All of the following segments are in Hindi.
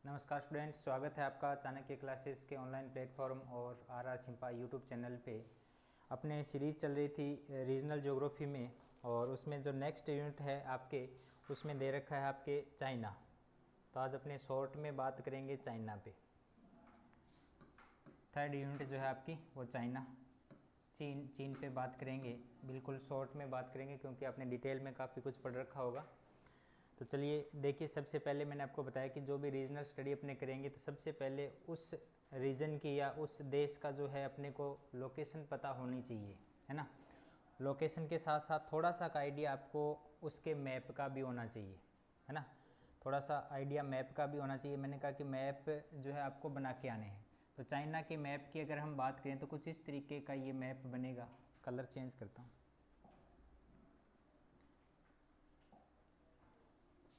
नमस्कार स्टूडेंट्स, स्वागत है आपका चाणक्य क्लासेस के ऑनलाइन प्लेटफॉर्म और आर छिंपा यूट्यूब चैनल पे। अपने सीरीज़ चल रही थी रीजनल ज्योग्राफी में और उसमें जो नेक्स्ट यूनिट है आपके उसमें दे रखा है आपके चाइना। तो आज अपने शॉर्ट में बात करेंगे चाइना पे। थर्ड यूनिट जो है आपकी वो चाइना चीन पे बात करेंगे। बिल्कुल शॉर्ट में बात करेंगे क्योंकि आपने डिटेल में काफ़ी कुछ पढ़ रखा होगा। तो चलिए देखिए, सबसे पहले मैंने आपको बताया कि जो भी रीजनल स्टडी अपने करेंगे तो सबसे पहले उस रीजन की या उस देश का जो है अपने को लोकेशन पता होनी चाहिए, है ना। लोकेशन के साथ साथ थोड़ा सा का आइडिया आपको उसके मैप का भी होना चाहिए, है ना। थोड़ा सा आइडिया मैप का भी होना चाहिए। मैंने कहा कि मैप जो है आपको बना के आने हैं। तो चाइना के मैप की अगर हम बात करें तो कुछ इस तरीके का ये मैप बनेगा। कलर चेंज करता हूँ।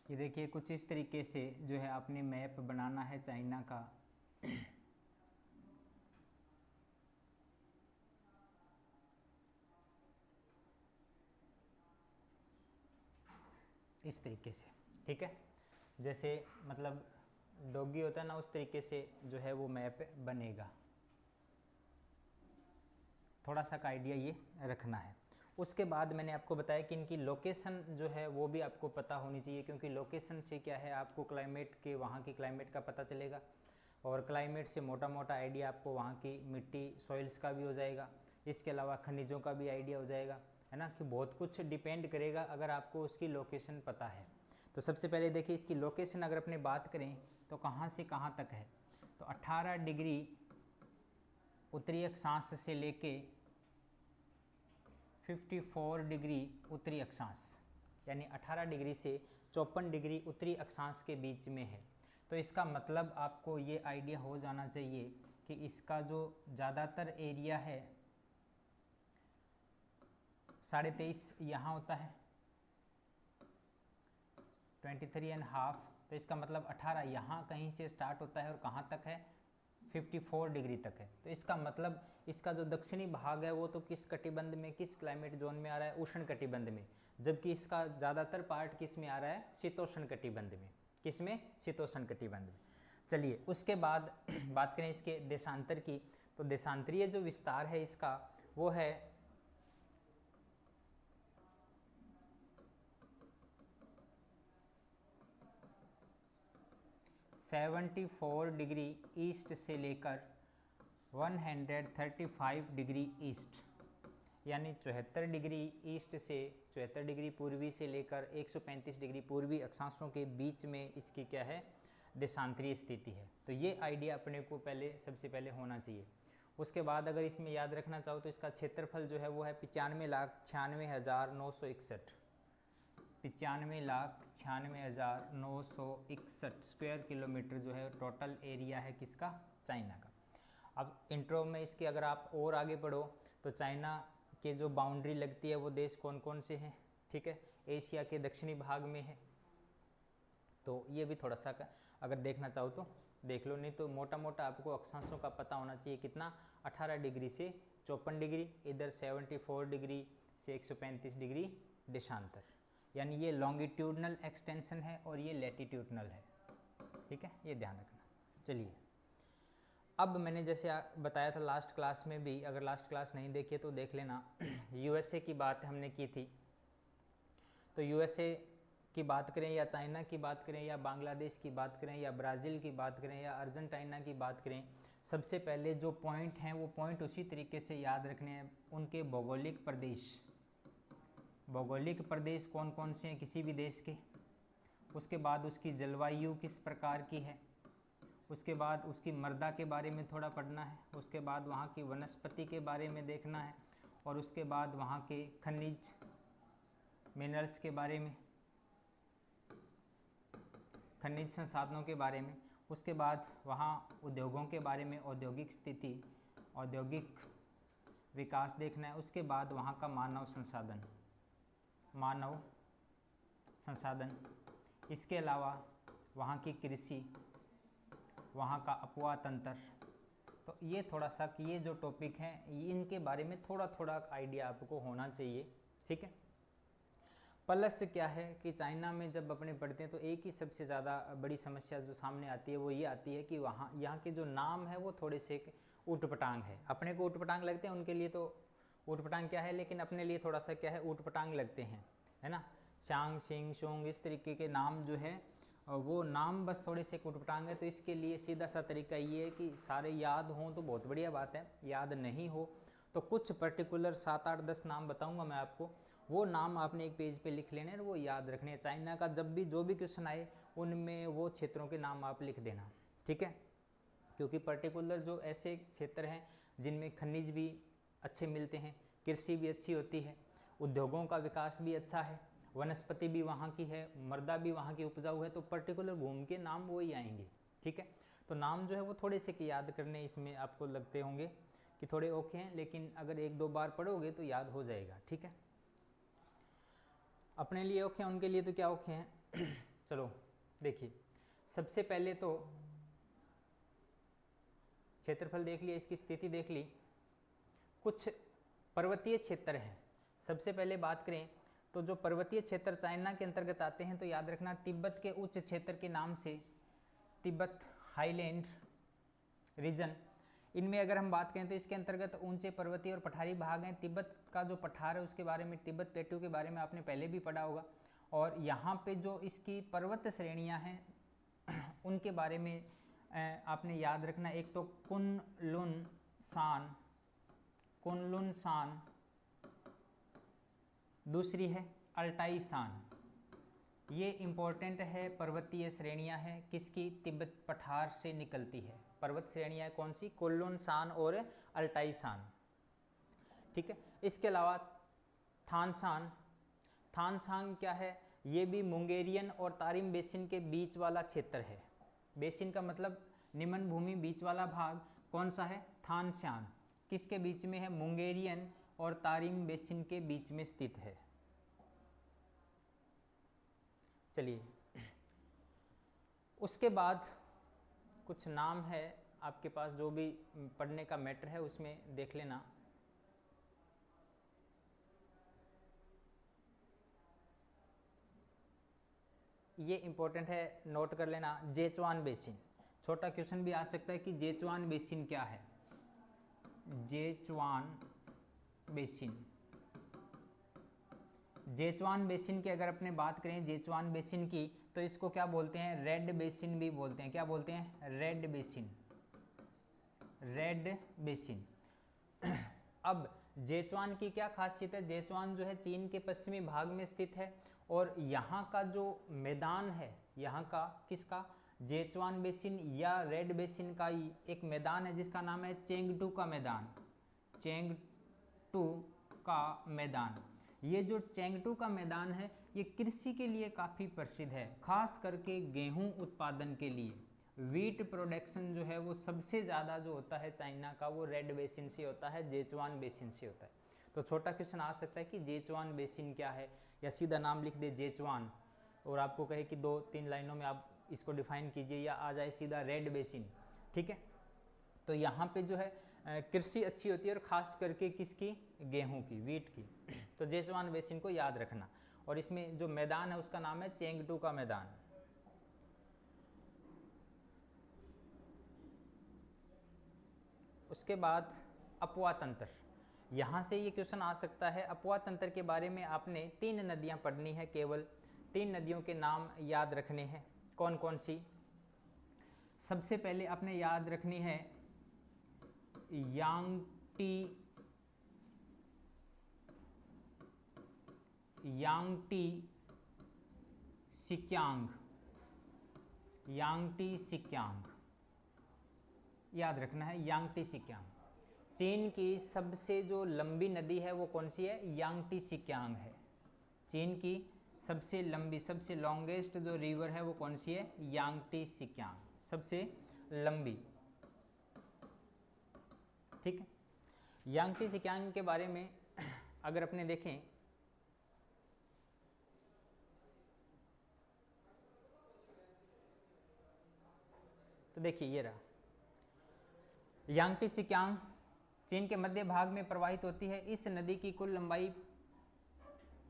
ये देखिए, कुछ इस तरीके से जो है आपने मैप बनाना है चाइना का। इस तरीके से, ठीक है। जैसे मतलब डॉगी होता है ना, उस तरीके से जो है वो मैप बनेगा। थोड़ा सा का आइडिया ये रखना है। उसके बाद मैंने आपको बताया कि इनकी लोकेशन जो है वो भी आपको पता होनी चाहिए, क्योंकि लोकेशन से क्या है आपको क्लाइमेट के, वहाँ की क्लाइमेट का पता चलेगा और क्लाइमेट से मोटा मोटा आइडिया आपको वहाँ की मिट्टी सॉइल्स का भी हो जाएगा। इसके अलावा खनिजों का भी आइडिया हो जाएगा, है ना, कि बहुत कुछ डिपेंड करेगा अगर आपको उसकी लोकेशन पता है। तो सबसे पहले देखिए, इसकी लोकेशन अगर अपने बात करें तो कहाँ से कहाँ तक है। तो 18 डिग्री उत्तरी अक्षांश से लेके 54 डिग्री उत्तरी अक्षांश, यानी 18 डिग्री से 54 डिग्री उत्तरी अक्षांश के बीच में है। तो इसका मतलब आपको ये आइडिया हो जाना चाहिए कि इसका जो ज़्यादातर एरिया है 23.5 यहाँ होता है, 23.5। तो इसका मतलब 18 यहाँ कहीं से स्टार्ट होता है और कहाँ तक है, 54 डिग्री तक है। तो इसका मतलब इसका जो दक्षिणी भाग है वो तो किस कटिबंध में, किस क्लाइमेट जोन में आ रहा है, उष्ण कटिबंध में। जबकि इसका ज़्यादातर पार्ट किस में आ रहा है, शीतोष्ण कटिबंध में। किस में, शीतोष्ण कटिबंध में। चलिए उसके बाद बात करें इसके देशांतर की। तो देशांतरीय जो विस्तार है इसका वो है 74 डिग्री ईस्ट से लेकर 135 डिग्री ईस्ट, यानी 74 डिग्री ईस्ट से 74 डिग्री पूर्वी से लेकर 135 डिग्री पूर्वी अक्षांशों के बीच में इसकी क्या है, देशांतरीय स्थिति है। तो ये आइडिया अपने को पहले सबसे पहले होना चाहिए। उसके बाद अगर इसमें याद रखना चाहो तो इसका क्षेत्रफल जो है वो है 95,96,961, 95,96,961 स्क्वायर किलोमीटर जो है टोटल एरिया है किसका, चाइना का। अब इंट्रो में इसके अगर आप और आगे बढ़ो तो चाइना के जो बाउंड्री लगती है वो देश कौन कौन से हैं, ठीक है। एशिया के दक्षिणी भाग में है। तो ये भी थोड़ा सा अगर देखना चाहो तो देख लो, नहीं तो मोटा मोटा आपको अक्षांशों का पता होना चाहिए। कितना, 18 डिग्री से 54 डिग्री, इधर 74 डिग्री से 135 डिग्री देशांतर, यानी ये लॉन्गिट्यूडनल एक्सटेंशन है और ये लैटिट्यूडनल है, ठीक है, ये ध्यान रखना। चलिए अब मैंने जैसे बताया था लास्ट क्लास में भी, अगर लास्ट क्लास नहीं देखी तो देख लेना। यूएसए की बात हमने की थी। तो यूएसए की बात करें या चाइना की बात करें या बांग्लादेश की बात करें या ब्राज़ील की बात करें या अर्जेंटीना की बात करें, सबसे पहले जो पॉइंट हैं वो पॉइंट उसी तरीके से याद रखने हैं। उनके भौगोलिक प्रदेश, भौगोलिक प्रदेश कौन कौन से हैं किसी भी देश के। उसके बाद उसकी जलवायु किस प्रकार की है। उसके बाद उसकी मृदा के बारे में थोड़ा पढ़ना है। उसके बाद वहाँ की वनस्पति के बारे में देखना है। और उसके बाद वहाँ के खनिज मिनरल्स के बारे में, खनिज संसाधनों के बारे में। उसके बाद वहाँ उद्योगों के बारे में, औद्योगिक स्थिति, औद्योगिक विकास देखना है। उसके बाद वहाँ का मानव संसाधन, मानव संसाधन। इसके अलावा वहाँ की कृषि, वहाँ का अपवाह तंत्र। तो ये थोड़ा सा कि ये जो टॉपिक हैं इनके बारे में थोड़ा थोड़ा आइडिया आपको होना चाहिए, ठीक है। प्लस क्या है कि चाइना में जब अपने पढ़ते हैं तो एक ही सबसे ज़्यादा बड़ी समस्या जो सामने आती है वो ये आती है कि वहाँ यहाँ के जो नाम है वो थोड़े से ऊटपटांग है। अपने को ऊटपटांग लगते हैं, उनके लिए तो ऊटपटांग क्या है, लेकिन अपने लिए थोड़ा सा क्या है, ऊटपटांग लगते हैं, है ना। शांग सिंग शोंग इस तरीके के नाम जो है वो नाम बस थोड़े से ऊटपटांग है। तो इसके लिए सीधा सा तरीका ये है कि सारे याद हों तो बहुत बढ़िया बात है, याद नहीं हो तो कुछ पर्टिकुलर 7 8 10 नाम बताऊंगा मैं आपको, वो नाम आपने एक पेज पे लिख लेने और वो याद रखने हैं। चाइना का जब भी जो भी क्वेश्चन आए उनमें वो क्षेत्रों के नाम आप लिख देना, ठीक है। क्योंकि पर्टिकुलर जो ऐसे क्षेत्र हैं जिनमें खनिज भी अच्छे मिलते हैं, कृषि भी अच्छी होती है, उद्योगों का विकास भी अच्छा है, वनस्पति भी वहाँ की है, मृदा भी वहाँ की उपजाऊ है, तो पर्टिकुलर भूमि के नाम वो ही आएंगे, ठीक है। तो नाम जो है वो थोड़े से याद करने इसमें आपको लगते होंगे कि थोड़े ओके हैं, लेकिन अगर 1 2 बार पढ़ोगे तो याद हो जाएगा, ठीक है। अपने लिए ओके हैं, उनके लिए तो क्या ओके हैं। चलो देखिए, सबसे पहले तो क्षेत्रफल देख लिया, इसकी स्थिति देख ली। कुछ पर्वतीय क्षेत्र हैं। सबसे पहले बात करें तो जो पर्वतीय क्षेत्र चाइना के अंतर्गत आते हैं तो याद रखना तिब्बत के उच्च क्षेत्र के नाम से तिब्बत हाईलैंड रीजन, इनमें अगर हम बात करें तो इसके अंतर्गत ऊंचे पर्वतीय और पठारी भाग हैं। तिब्बत का जो पठार है उसके बारे में, तिब्बत प्लेटू के बारे में आपने पहले भी पढ़ा होगा। और यहाँ पे जो इसकी पर्वत श्रेणियाँ हैं उनके बारे में आपने याद रखना। एक तो कुनलुन सान, दूसरी है अल्टाई सान। ये इम्पोर्टेंट है, पर्वतीय श्रेणियां हैं किसकी, तिब्बत पठार से निकलती है। पर्वत श्रेणियां कौन सी, कुनलुन सान और अल्टाई सान, ठीक है। इसके अलावा थानसान क्या है, ये भी मुंगेरियन और तारिम बेसिन के बीच वाला क्षेत्र है। बेसिन का मतलब निम्न भूमि, बीच वाला भाग कौन सा है, थानशान। किसके बीच में है, मुंगेरियन और तारिम बेसिन के बीच में स्थित है। चलिए, उसके बाद कुछ नाम है आपके पास, जो भी पढ़ने का मैटर है उसमें देख लेना। ये इंपॉर्टेंट है, नोट कर लेना। जेचुआन बेसिन, छोटा क्वेश्चन भी आ सकता है कि जेचुआन बेसिन क्या है। जेचुआन बेसिन की अगर अपने बात करें, जेचुआन बेसिन की, तो इसको क्या बोलते हैं, रेड बेसिन भी बोलते हैं। क्या बोलते हैं, रेड बेसिन। अब जेचुआन की क्या खासियत है, जेचुआन जो है चीन के पश्चिमी भाग में स्थित है और यहाँ का जो मैदान है, यहाँ का किसका, जेचुआन बेसिन या रेड बेसिन का एक मैदान है जिसका नाम है चेंगटू का मैदान। ये जो चेंगटू का मैदान है ये कृषि के लिए काफ़ी प्रसिद्ध है, खास करके गेहूं उत्पादन के लिए। वीट प्रोडक्शन जो है वो सबसे ज़्यादा जो होता है चाइना का, वो रेड बेसिन से होता है, जेचुआन बेसिन से होता है। तो छोटा क्वेश्चन आ सकता है कि जेचुआन बेसिन क्या है, या सीधा नाम लिख दे जेचुआन और आपको कहे कि 2 3 लाइनों में आप इसको डिफाइन कीजिए, या आ जाए सीधा रेड बेसिन, ठीक है। तो यहाँ पे जो है कृषि अच्छी होती है और ख़ास करके किसकी, गेहूं की, वीट की। तो जेचुआन बेसिन को याद रखना। और इसमें जो मैदान है उसका नाम है चेंगटू का मैदान। उसके बाद अपवा तंत्र, यहाँ से ये क्वेश्चन आ सकता है। अपवा तंत्र के बारे में आपने 3 नदियाँ पढ़नी है, केवल 3 नदियों के नाम याद रखने हैं। कौन कौन सी, सबसे पहले आपने याद रखनी है यांगटी सिक्यांग, याद रखना है यांगटी सिक्यांग। चीन की सबसे जो लंबी नदी है वो कौन सी है, यांगटी सिक्यांग है। चीन की सबसे लंबी, सबसे लॉन्गेस्ट जो रिवर है वो कौन सी है, यांगटी सिक्यांग, सबसे लंबी, ठीक है। यांगटी सिक्यांग के बारे में अगर अपने देखें तो देखिए ये रहा यांगटी सिक्यांग, चीन के मध्य भाग में प्रवाहित होती है। इस नदी की कुल लंबाई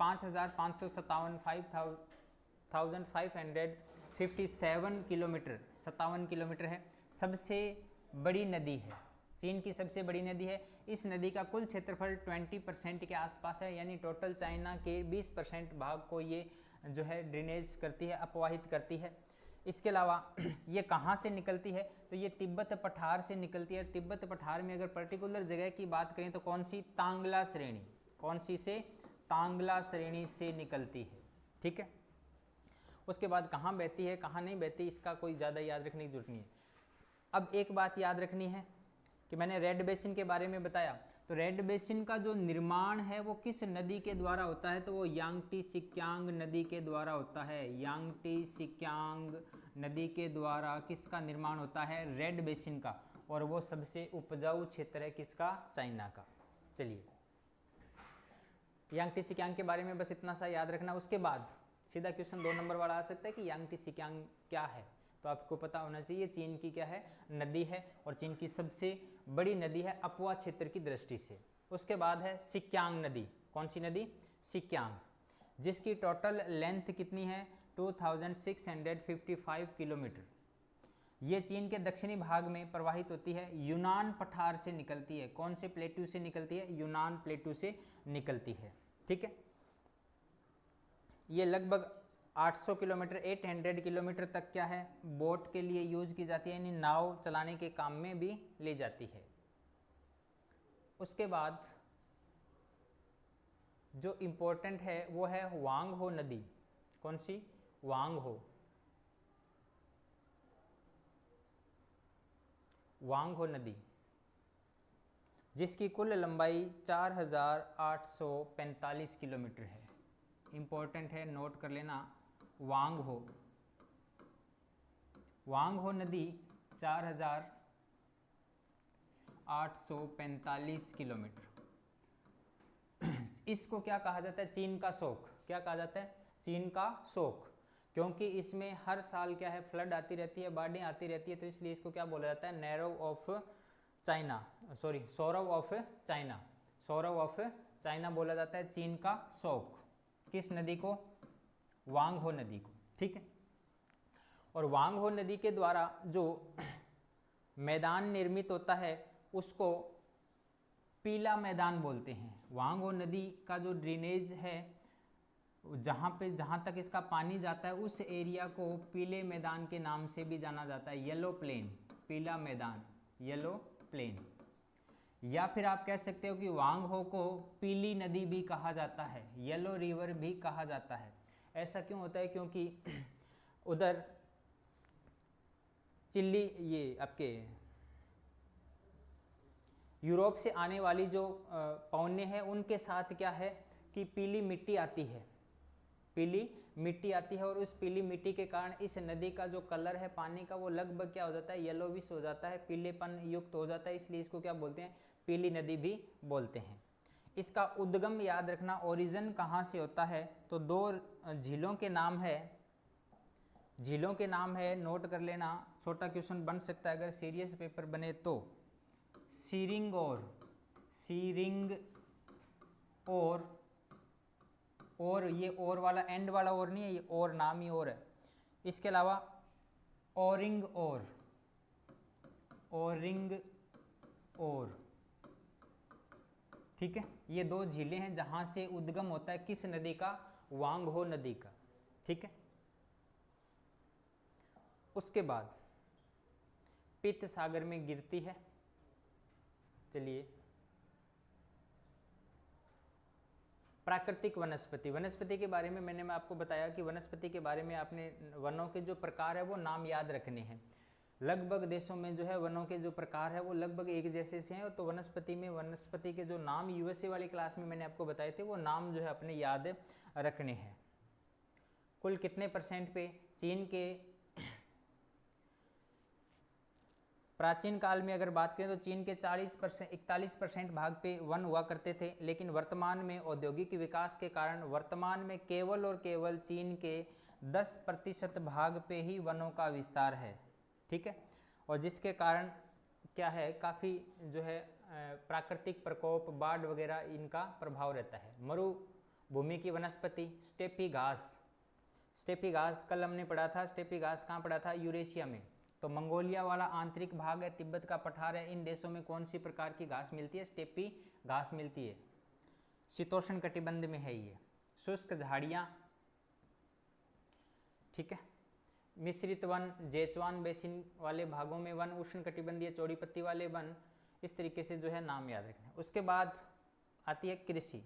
5,557 किलोमीटर, 57 किलोमीटर है। सबसे बड़ी नदी है, चीन की सबसे बड़ी नदी है। इस नदी का कुल क्षेत्रफल 20% के आसपास है, यानी टोटल चाइना के 20% भाग को ये जो है ड्रेनेज करती है, अपवाहित करती है। इसके अलावा ये कहाँ से निकलती है, तो ये तिब्बत पठार से निकलती है। तिब्बत पठार में अगर पर्टिकुलर जगह की बात करें तो कौन सी, तांगला श्रेणी, कौन सी से, तांगला श्रेणी से निकलती है, ठीक है। उसके बाद कहाँ बहती है, कहाँ नहीं बहती, इसका कोई ज़्यादा याद रखने की जरूरत नहीं है। अब एक बात याद रखनी है कि मैंने रेड बेसिन के बारे में बताया, तो रेड बेसिन का जो निर्माण है वो किस नदी के द्वारा होता है, तो वो यांगटी सिक्यांग नदी के द्वारा होता है। यांगटी सिक्यांग नदी के द्वारा किसका निर्माण होता है, रेड बेसिन का, और वो सबसे उपजाऊ क्षेत्र है किसका, चाइना का। चलिए, यांगटी सिक्यांग के बारे में बस इतना सा याद रखना। उसके बाद सीधा क्वेश्चन 2 नंबर वाला आ सकता है कि यांगटी सिक्यांग क्या है, तो आपको पता होना चाहिए चीन की क्या है, नदी है, और चीन की सबसे बड़ी नदी है अपवा क्षेत्र की दृष्टि से। उसके बाद है सिक्यांग नदी, कौन सी नदी, सिक्यांग, जिसकी टोटल लेंथ कितनी है, 2655 किलोमीटर। ये चीन के दक्षिणी भाग में प्रवाहित होती है, यूनान पठार से निकलती है। कौन से प्लेटू से निकलती है, यूनान प्लेटू से निकलती है, ठीक है। ये लगभग 800 किलोमीटर, 800 किलोमीटर तक क्या है, बोट के लिए यूज की जाती है, यानी नाव चलाने के काम में भी ले जाती है। उसके बाद जो इम्पोर्टेंट है वो है वांग हो नदी। कौन सी, वांग हो, वांग हो नदी, जिसकी कुल लंबाई 4845 किलोमीटर है। इम्पोर्टेंट है, नोट कर लेना, वांग हो, वांग हो नदी 4845 किलोमीटर। इसको क्या कहा जाता है, चीन का शोक। क्या कहा जाता है, चीन का शोक, क्योंकि इसमें हर साल क्या है, फ्लड आती रहती है, बाढ़ें आती रहती है, तो इसलिए इसको क्या बोला जाता है, narrow of China, sorry sorrow of China, sorrow of China बोला जाता है चीन का शोक। किस नदी को, वांग हो नदी को, ठीक है। और वांग हो नदी के द्वारा जो मैदान निर्मित होता है उसको पीला मैदान बोलते हैं। वांग हो नदी का जो ड्रेनेज है, जहाँ तक इसका पानी जाता है उस एरिया को पीले मैदान के नाम से भी जाना जाता है, येलो प्लेन, पीला मैदान, येलो प्लेन। या फिर आप कह सकते हो कि वांग हो को पीली नदी भी कहा जाता है, येलो रिवर भी कहा जाता है। ऐसा क्यों होता है, क्योंकि उधर चिल्ली, ये आपके यूरोप से आने वाली जो पौने हैं उनके साथ क्या है कि पीली मिट्टी आती है, पीली मिट्टी आती है, और उस पीली मिट्टी के कारण इस नदी का जो कलर है पानी का वो लगभग क्या हो जाता है, येलोविश हो जाता है, पीलेपन युक्त हो जाता है, इसलिए इसको क्या बोलते हैं, पीली नदी भी बोलते हैं। इसका उद्गम याद रखना, ओरिजिन कहाँ से होता है, तो 2 झीलों के नाम है, झीलों के नाम है, नोट कर लेना, छोटा क्वेश्चन बन सकता है अगर सीरियस पेपर बने तो। सीरिंग और ये और वाला एंड वाला और नहीं है, ये और नाम ही और है। इसके अलावा ओरिंग और, ठीक है। ये 2 झीलें हैं जहां से उद्गम होता है किस नदी का, वांग हो नदी का, ठीक है। उसके बाद पित्त सागर में गिरती है। चलिए, प्राकृतिक वनस्पति, वनस्पति के बारे में मैं आपको बताया कि वनस्पति के बारे में आपने वनों के जो प्रकार है वो नाम याद रखने हैं। लगभग देशों में जो है वनों के जो प्रकार है वो लगभग एक जैसे से हैं, तो वनस्पति में वनस्पति के जो नाम यूएसए वाली क्लास में मैंने आपको बताए थे वो नाम जो है अपने याद रखने हैं। कुल कितने % पे, चीन के प्राचीन काल में अगर बात करें तो चीन के 41% भाग पे वन हुआ करते थे, लेकिन वर्तमान में औद्योगिक विकास के कारण वर्तमान में केवल और केवल चीन के 10% भाग पे ही वनों का विस्तार है, ठीक है। और जिसके कारण क्या है, काफ़ी जो है प्राकृतिक प्रकोप, बाढ़ वगैरह इनका प्रभाव रहता है। भूमि की वनस्पति स्टेपी घास। स्टेपी घास कल हमने पढ़ा था, स्टेपी घास कहाँ पढ़ा था? यूरेशिया में। तो मंगोलिया वाला आंतरिक भाग है, तिब्बत का पठार है, इन देशों में कौन सी प्रकार की घास मिलती है? स्टेपी घास मिलती है। शीतोष्ण कटिबंध में है ये। शुष्क झाड़ियाँ, ठीक है। मिश्रित वन, जेचवान बेसिन वाले भागों में वन, उष्ण कटिबंधीय चौड़ी पत्ती वाले वन, इस तरीके से जो है नाम याद रखना। उसके बाद आती है कृषि।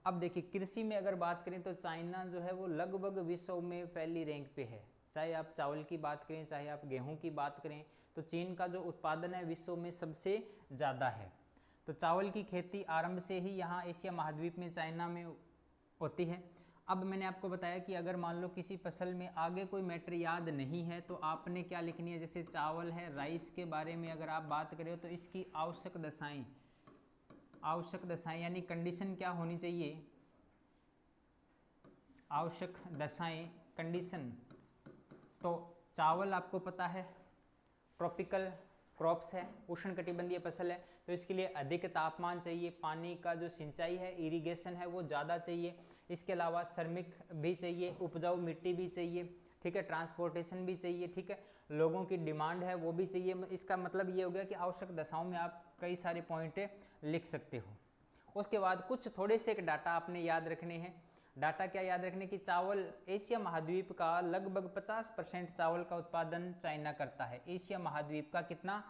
अब देखिए कृषि में अगर बात करें तो चाइना जो है वो लगभग विश्व में पहली रैंक पे है। चाहे आप चावल की बात करें, चाहे आप गेहूं की बात करें, तो चीन का जो उत्पादन है विश्व में सबसे ज़्यादा है। तो चावल की खेती आरंभ से ही यहाँ एशिया महाद्वीप में चाइना में होती है। अब मैंने आपको बताया कि अगर मान लो किसी फसल में आगे कोई मैटर याद नहीं है तो आपने क्या लिखनी है, जैसे चावल है, राइस के बारे में अगर आप बात करें तो इसकी आवश्यक दशाएं यानी कंडीशन क्या होनी चाहिए? आवश्यक दशाएं, कंडीशन। तो चावल आपको पता है ट्रॉपिकल क्रॉप्स है, उष्ण कटिबंधीय फसल है, तो इसके लिए अधिक तापमान चाहिए, पानी का जो सिंचाई है, इरिगेशन है वो ज़्यादा चाहिए। इसके अलावा श्रमिक भी चाहिए, उपजाऊ मिट्टी भी चाहिए, ठीक है, ट्रांसपोर्टेशन भी चाहिए, ठीक है, लोगों की डिमांड है वो भी चाहिए। इसका मतलब ये हो गया कि आवश्यक दशाओं में आप कई सारे पॉइंट लिख सकते हो। उसके बाद कुछ थोड़े से एक डाटा आपने याद रखने हैं। डाटा क्या याद रखने की? चावल एशिया महाद्वीप का लगभग 50% चावल का उत्पादन चाइना करता है। एशिया महाद्वीप का कितना?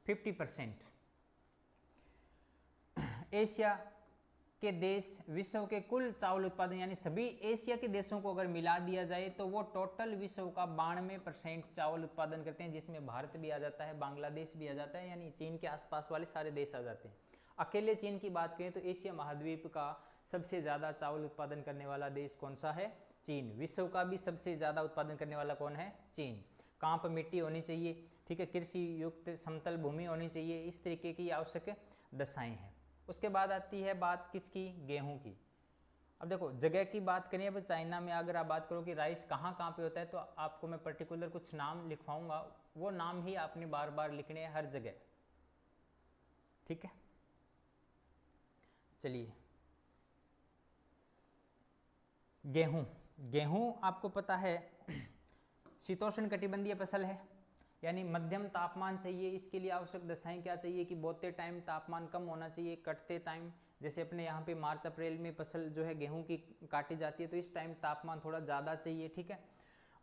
50%। एशिया के देश विश्व के कुल चावल उत्पादन यानी सभी एशिया के देशों को अगर मिला दिया जाए तो वो टोटल विश्व का 92% चावल उत्पादन करते हैं, जिसमें भारत भी आ जाता है, बांग्लादेश भी आ जाता है, यानी चीन के आसपास वाले सारे देश आ जाते हैं। अकेले चीन की बात करें तो एशिया महाद्वीप का सबसे ज़्यादा चावल उत्पादन करने वाला देश कौन सा है? चीन। विश्व का भी सबसे ज़्यादा उत्पादन करने वाला कौन है? चीन। कांप मिट्टी होनी चाहिए, ठीक है, कृषि युक्त समतल भूमि होनी चाहिए, इस तरीके की आवश्यक दशाएं हैं। उसके बाद आती है बात किसकी? गेहूं की। अब देखो जगह की बात करें, अब चाइना में अगर आप बात करो कि राइस कहाँ कहाँ पे होता है तो आपको मैं पर्टिकुलर कुछ नाम लिखवाऊंगा, वो नाम ही आपने बार बार लिखने हैं हर जगह, ठीक है। चलिए गेहूं आपको पता है शीतोष्ण कटिबंधीय फसल है, यानी मध्यम तापमान चाहिए। इसके लिए आवश्यक दशाएं क्या चाहिए कि बोते टाइम तापमान कम होना चाहिए, कटते टाइम जैसे अपने यहाँ पे मार्च अप्रैल में फसल जो है गेहूं की काटी जाती है तो इस टाइम तापमान थोड़ा ज़्यादा चाहिए, ठीक है,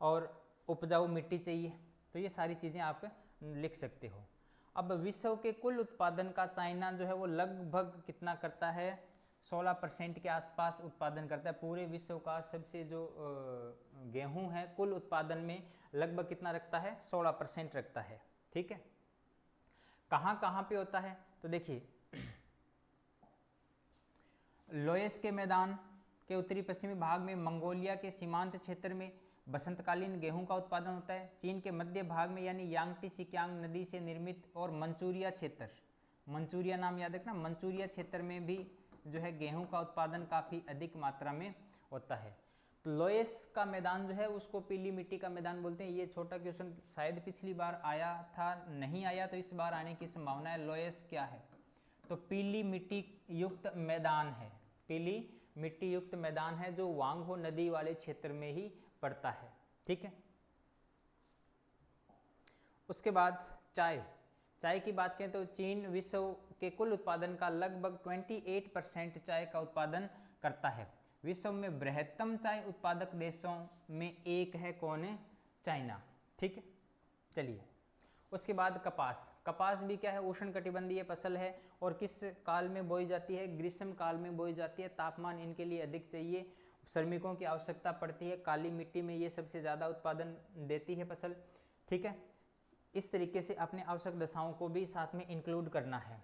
और उपजाऊ मिट्टी चाहिए। तो ये सारी चीज़ें आप लिख सकते हो। अब विश्व के कुल उत्पादन का चाइना जो है वो लगभग कितना करता है? 16% के आसपास उत्पादन करता है। पूरे विश्व का सबसे जो गेहूं है कुल उत्पादन में लगभग कितना रखता है? 16% रखता है, ठीक है। कहाँ कहाँ पे होता है? तो देखिए लोएस के मैदान के उत्तरी पश्चिमी भाग में, मंगोलिया के सीमांत क्षेत्र में बसंतकालीन गेहूं का उत्पादन होता है। चीन के मध्य भाग में यानी यांगटी सिकियांग नदी से निर्मित और मंचूरिया क्षेत्र, मंचूरिया नाम याद रखना, मंचूरिया क्षेत्र में भी जो है गेहूं का उत्पादन काफ़ी अधिक मात्रा में होता है। तो लोएस का मैदान जो है उसको पीली मिट्टी का मैदान बोलते हैं। ये छोटा क्वेश्चन शायद पिछली बार आया था, नहीं आया तो इस बार आने की संभावना है। लोएस क्या है? तो पीली मिट्टी युक्त मैदान है, पीली मिट्टी युक्त मैदान है जो वांगहो नदी वाले क्षेत्र में ही पड़ता है, ठीक है। उसके बाद चाय की बात करें तो चीन विश्व के कुल उत्पादन का लगभग 28% चाय का उत्पादन करता है। विश्व में बृहत्तम चाय उत्पादक देशों में एक है, कौन है? चाइना, ठीक है। चलिए उसके बाद कपास भी क्या है? उष्ण कटिबंधीय फसल है और किस काल में बोई जाती है? ग्रीष्म काल में बोई जाती है। तापमान इनके लिए अधिक चाहिए, श्रमिकों की आवश्यकता पड़ती है, काली मिट्टी में ये सबसे ज़्यादा उत्पादन देती है फसल, ठीक है। इस तरीके से अपने आवश्यक दशाओं को भी साथ में इंक्लूड करना है।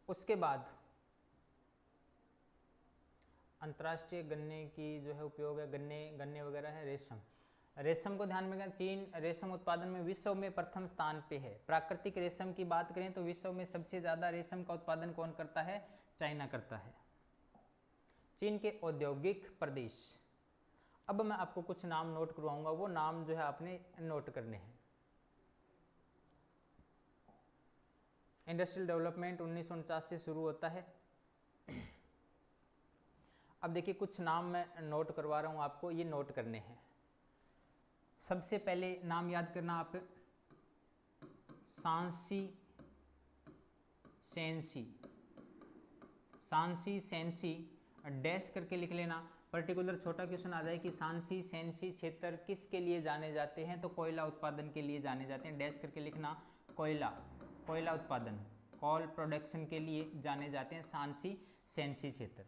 उसके बाद अंतर्राष्ट्रीय गन्ने की जो है उपयोग है, गन्ने वगैरह है। रेशम को ध्यान में रखें, चीन रेशम उत्पादन में विश्व में प्रथम स्थान पे है। प्राकृतिक रेशम की बात करें तो विश्व में सबसे ज़्यादा रेशम का उत्पादन कौन करता है? चाइना करता है। चीन के औद्योगिक प्रदेश, अब मैं आपको कुछ नाम नोट करवाऊंगा, वो नाम जो है आपने नोट करने हैं। इंडस्ट्रियल डेवलपमेंट 1949 से शुरू होता है। अब देखिए कुछ नाम मैं नोट करवा रहा हूँ आपको, ये नोट करने हैं। सबसे पहले नाम याद करना आप, सांसी सेंसी, सांसी सेंसी डैश करके लिख लेना। पर्टिकुलर छोटा क्वेश्चन आ जाए कि सांसी सेंसी क्षेत्र किसके लिए जाने जाते हैं, तो कोयला उत्पादन के लिए जाने जाते हैं, डैश करके लिखना। कोयला उत्पादन, कोल प्रोडक्शन के लिए जाने जाते हैं सांसी सेंसी क्षेत्र।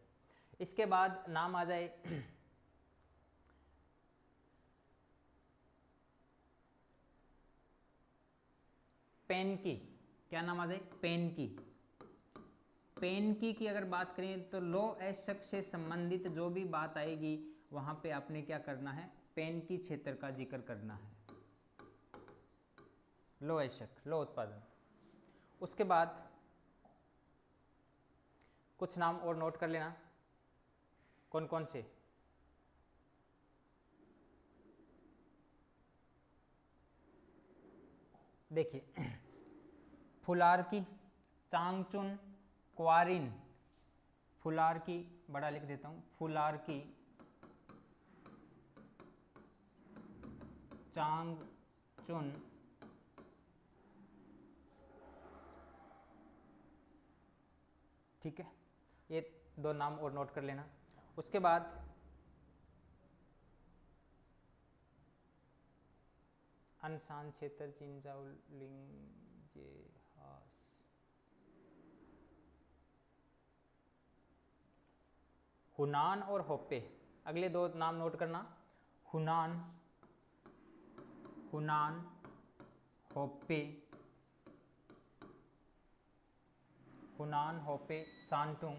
इसके बाद नाम आ जाए पेनकी, क्या नाम आ जाए, पेनकी। पेनकी की अगर बात करें तो लो एशक से संबंधित जो भी बात आएगी वहां पे आपने क्या करना है, पेनकी क्षेत्र का जिक्र करना है, लो एशक, लो उत्पादन। उसके बाद कुछ नाम और नोट कर लेना, कौन कौन से, देखिए फुलारकी, चांगचुन, क्वारिन, फुलारकी बड़ा लिख देता हूं, फुलारकी, चांगचुन, ठीक है, ये दो नाम और नोट कर लेना। उसके बाद अनसान क्षेत्र, चिंजाओ लिंगे हास, हुनान और होप्पे, अगले दो नाम नोट करना, हुनान, हुनान, होप्पे, हुनान, होप्पे, सांटुंग,